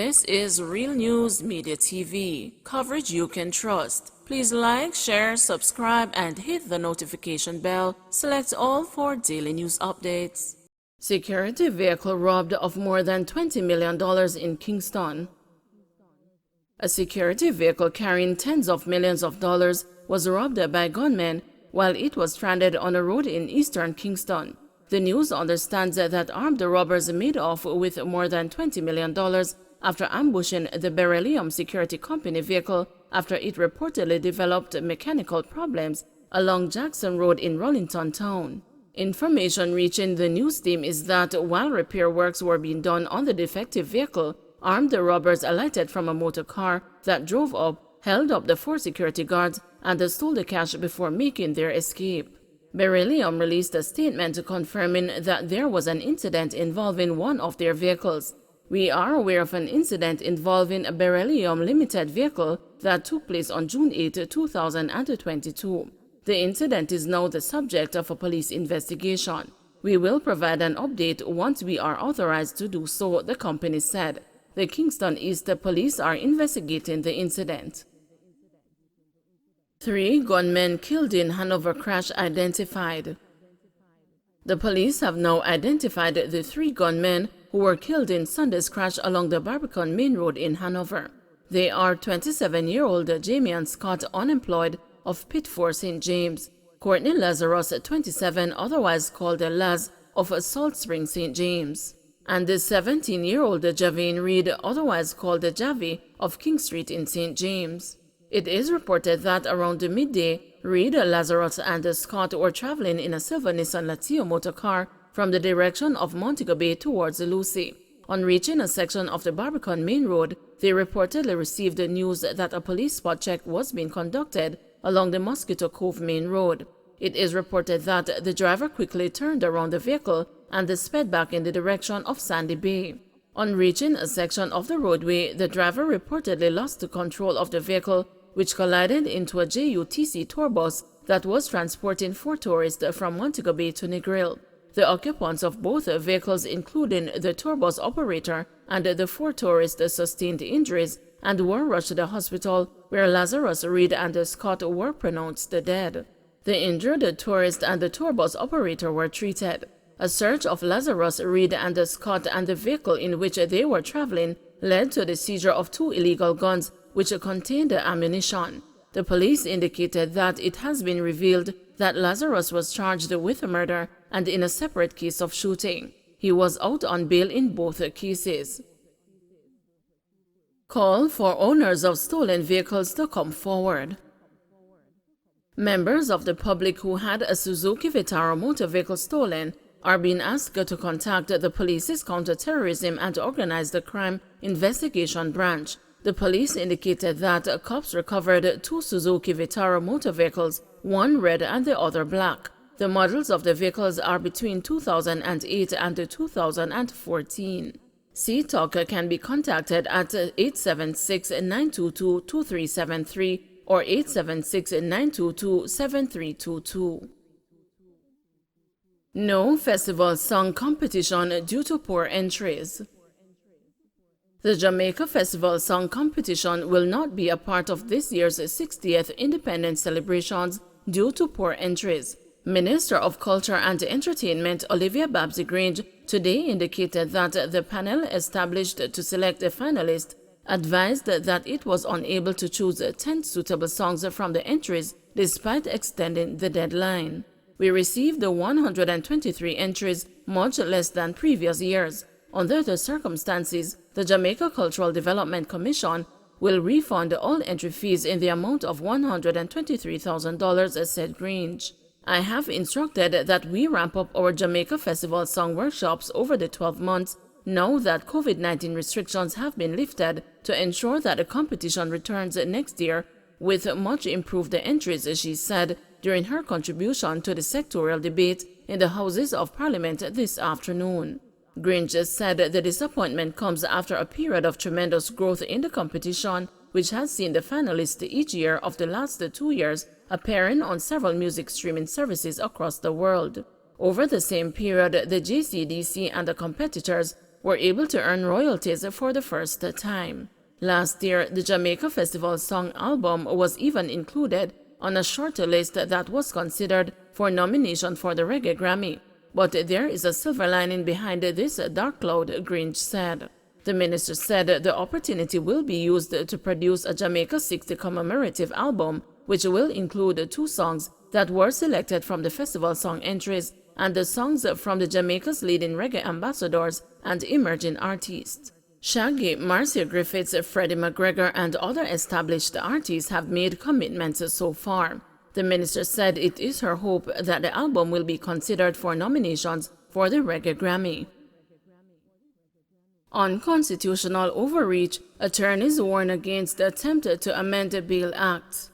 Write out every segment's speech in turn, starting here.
This is Real News Media TV, coverage you can trust. Please like, share, subscribe, and hit the notification bell. Select all for daily news updates. Security vehicle robbed of more than $20 million in Kingston. A security vehicle carrying tens of millions of dollars was robbed by gunmen while it was stranded on a road in eastern Kingston. The news understands that armed robbers made off with more than $20 million after ambushing the Beryllium Security Company vehicle after it reportedly developed mechanical problems along Jackson Road in Rollington Town. Information reaching the news team is that while repair works were being done on the defective vehicle, armed robbers alighted from a motor car that drove up, held up the 4 security guards, and stole the cash before making their escape. Beryllium released a statement confirming that there was an incident involving one of their vehicles. We are aware of an incident involving a Beryllium Limited vehicle that took place on June 8, 2022. The incident is now the subject of a police investigation. We will provide an update once we are authorized to do so, the company said. The Kingston East Police are investigating the incident. 3 gunmen killed in Hanover crash identified. The police have now identified the 3 gunmen who were killed in Sunday's crash along the Barbican Main Road in Hanover. They are 27-year-old Jamian Scott, unemployed, of Pitford, St. James; Courtney Lazarus, 27, otherwise called Laz, of Salt Spring, St. James; and the 17-year-old Javane Reed, otherwise called Javi, of King Street in St. James. It is reported that around midday, Reed, Lazarus, and Scott were traveling in a silver Nissan Latio motor car from the direction of Montego Bay towards Lucy. On reaching a section of the Barbican Main Road, they reportedly received the news that a police spot check was being conducted along the Mosquito Cove Main Road. It is reported that the driver quickly turned around the vehicle and sped back in the direction of Sandy Bay. On reaching a section of the roadway, the driver reportedly lost control of the vehicle, which collided into a JUTC tour bus that was transporting 4 tourists from Montego Bay to Negril. The occupants of both vehicles, including the tour bus operator and the 4 tourists, sustained injuries and were rushed to the hospital, where Lazarus, Reed, and Scott were pronounced dead. The injured tourist and the tour bus operator were treated. A search of Lazarus, Reed, and Scott and the vehicle in which they were traveling led to the seizure of 2 illegal guns which contained ammunition. The police indicated that it has been revealed that Lazarus was charged with murder and in a separate case of shooting. He was out on bail in both cases. Call for owners of stolen vehicles to come forward. Members of the public who had a Suzuki Vitara motor vehicle stolen are being asked to contact the police's Counter-Terrorism and Organized Crime Investigation Branch. The police indicated that cops recovered 2 Suzuki Vitara motor vehicles, one red and the other black. The models of the vehicles are between 2008 and 2014. C-Talk can be contacted at 876-922-2373 or 876-922-7322. No festival song competition due to poor entries. The Jamaica Festival Song Competition will not be a part of this year's 60th Independence celebrations due to poor entries. Minister of Culture and Entertainment Olivia Babsy-Grange today indicated that the panel established to select a finalist advised that it was unable to choose 10 suitable songs from the entries despite extending the deadline. We received 123 entries, much less than previous years. Under the circumstances, the Jamaica Cultural Development Commission will refund all entry fees in the amount of $123,000, said Grange. I have instructed that we ramp up our Jamaica Festival song workshops over the 12 months now that COVID-19 restrictions have been lifted to ensure that the competition returns next year with much improved entries, she said during her contribution to the sectorial debate in the Houses of Parliament this afternoon. Grange said the disappointment comes after a period of tremendous growth in the competition, which has seen the finalists each year of the last 2 years appearing on several music streaming services across the world. Over the same period, the JCDC and the competitors were able to earn royalties for the first time. Last year, the Jamaica Festival song album was even included on a short list that was considered for nomination for the Reggae Grammy. But there is a silver lining behind this dark cloud, Grinch said. The minister said the opportunity will be used to produce a Jamaica 60 commemorative album, which will include 2 songs that were selected from the festival song entries and the songs from the Jamaica's leading reggae ambassadors and emerging artists. Shaggy, Marcia Griffiths, Freddie McGregor, and other established artists have made commitments so far. The minister said it is her hope that the album will be considered for nominations for the Reggae Grammy. Unconstitutional overreach, attorneys warn against the attempt to amend the Bail Act.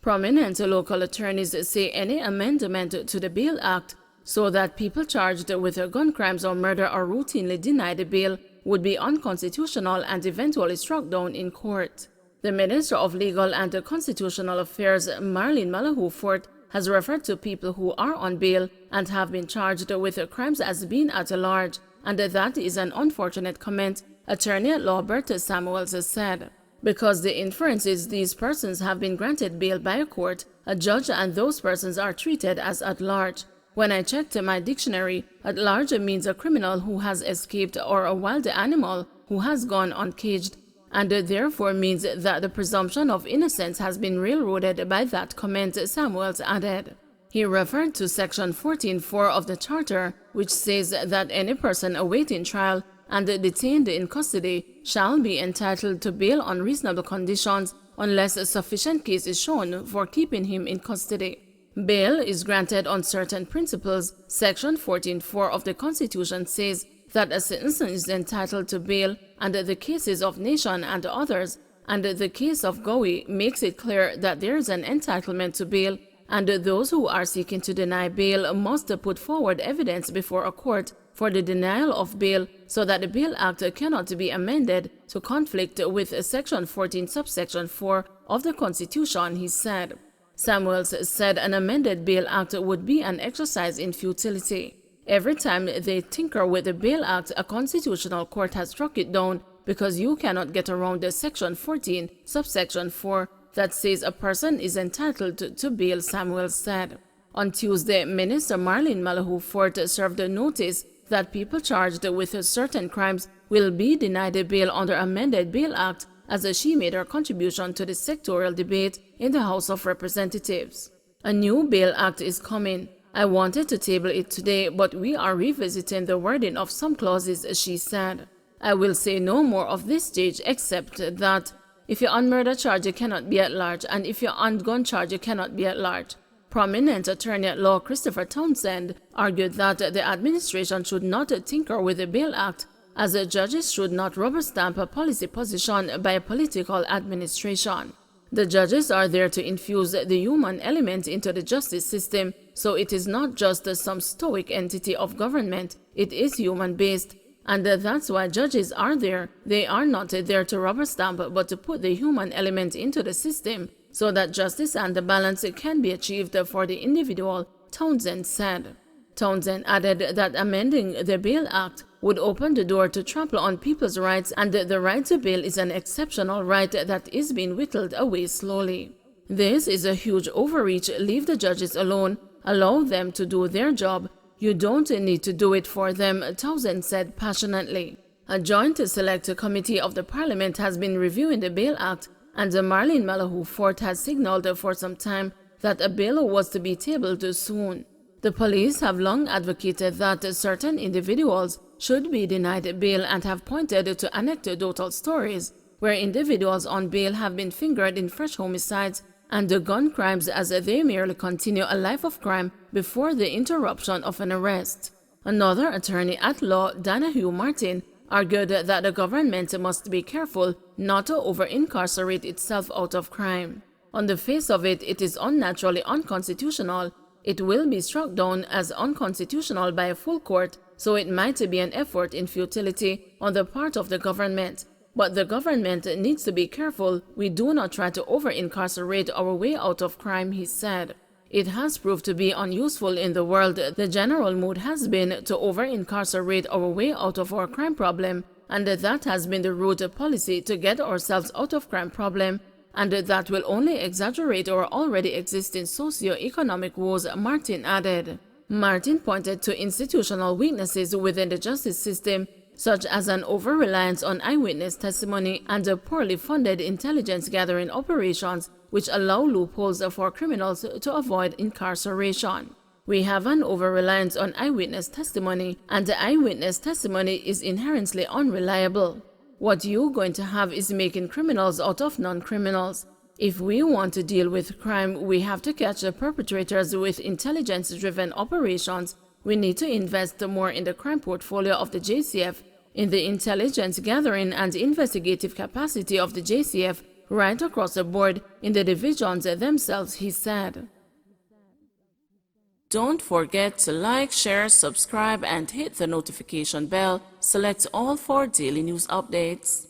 Prominent local attorneys say any amendment to the Bail Act so that people charged with gun crimes or murder are routinely denied bail would be unconstitutional and eventually struck down in court. The Minister of Legal and Constitutional Affairs, Marlene Malahoo Fort, has referred to people who are on bail and have been charged with crimes as being at large, and that is an unfortunate comment, attorney at law Bertha Samuels said. Because the inference is these persons have been granted bail by a court, a judge, and those persons are treated as at large. When I checked my dictionary, at large means a criminal who has escaped or a wild animal who has gone uncaged, and therefore means that the presumption of innocence has been railroaded by that comment, Samuels added. He referred to Section 14.4 of the Charter, which says that any person awaiting trial and detained in custody shall be entitled to bail on reasonable conditions unless a sufficient case is shown for keeping him in custody. Bail is granted on certain principles. Section 14.4 of the Constitution says that a citizen is entitled to bail, and the cases of Nation and others, and the case of Gowie makes it clear that there is an entitlement to bail, and those who are seeking to deny bail must put forward evidence before a court for the denial of bail so that the Bail Act cannot be amended to conflict with Section 14 subsection 4 of the Constitution, he said. Samuels said an amended Bail Act would be an exercise in futility. Every time they tinker with the Bail Act, a constitutional court has struck it down because you cannot get around the Section 14 subsection 4 that says a person is entitled to bail, Samuels said. On Tuesday, Minister Marlene Malahoo Fort served a notice that people charged with certain crimes will be denied bail under amended Bail Act as she made her contribution to the sectorial debate in the House of Representatives. A new Bail Act is coming. I wanted to table it today, but we are revisiting the wording of some clauses, she said. I will say no more of this stage except that if you're on murder charge, you cannot be at large, and if you're on gun charge, you cannot be at large. Prominent attorney at law Christopher Townsend argued that the administration should not tinker with the Bail Act, as the judges should not rubber stamp a policy position by a political administration. The judges are there to infuse the human element into the justice system, so it is not just some stoic entity of government, it is human-based. And that's why judges are there. They are not there to rubber stamp, but to put the human element into the system so that justice and the balance can be achieved for the individual, Townsend said. Townsend added that amending the Bail Act would open the door to trample on people's rights, and the right to bail is an exceptional right that is being whittled away slowly. This is a huge overreach. Leave the judges alone. Allow them to do their job. You don't need to do it for them, Townsend said passionately. A joint select committee of the Parliament has been reviewing the Bail Act, and Marlene Malahoo Fort has signaled for some time that a bill was to be tabled soon. The police have long advocated that certain individuals should be denied bail and have pointed to anecdotal stories where individuals on bail have been fingered in fresh homicides and gun crimes as they merely continue a life of crime before the interruption of an arrest. Another attorney at law, Donahue Martin, argued that the government must be careful not to over-incarcerate itself out of crime. On the face of it, it is unnaturally unconstitutional. It will be struck down as unconstitutional by a full court, so it might be an effort in futility on the part of the government. But the government needs to be careful we do not try to over-incarcerate our way out of crime, he said. It has proved to be unuseful in the world. The general mood has been to over-incarcerate our way out of our crime problem, and that has been the root policy to get ourselves out of crime problem, and that will only exaggerate our already existing socio-economic woes, Martin added. Martin pointed to institutional weaknesses within the justice system, such as an over-reliance on eyewitness testimony and poorly funded intelligence-gathering operations, which allow loopholes for criminals to avoid incarceration. We have an over-reliance on eyewitness testimony, and the eyewitness testimony is inherently unreliable. What you're going to have is making criminals out of non-criminals. If we want to deal with crime, we have to catch the perpetrators with intelligence-driven operations. We need to invest more in the crime portfolio of the JCF, in the intelligence gathering and investigative capacity of the JCF, right across the board, in the divisions themselves, he said. Don't forget to like, share, subscribe, and hit the notification bell. Select all for daily news updates.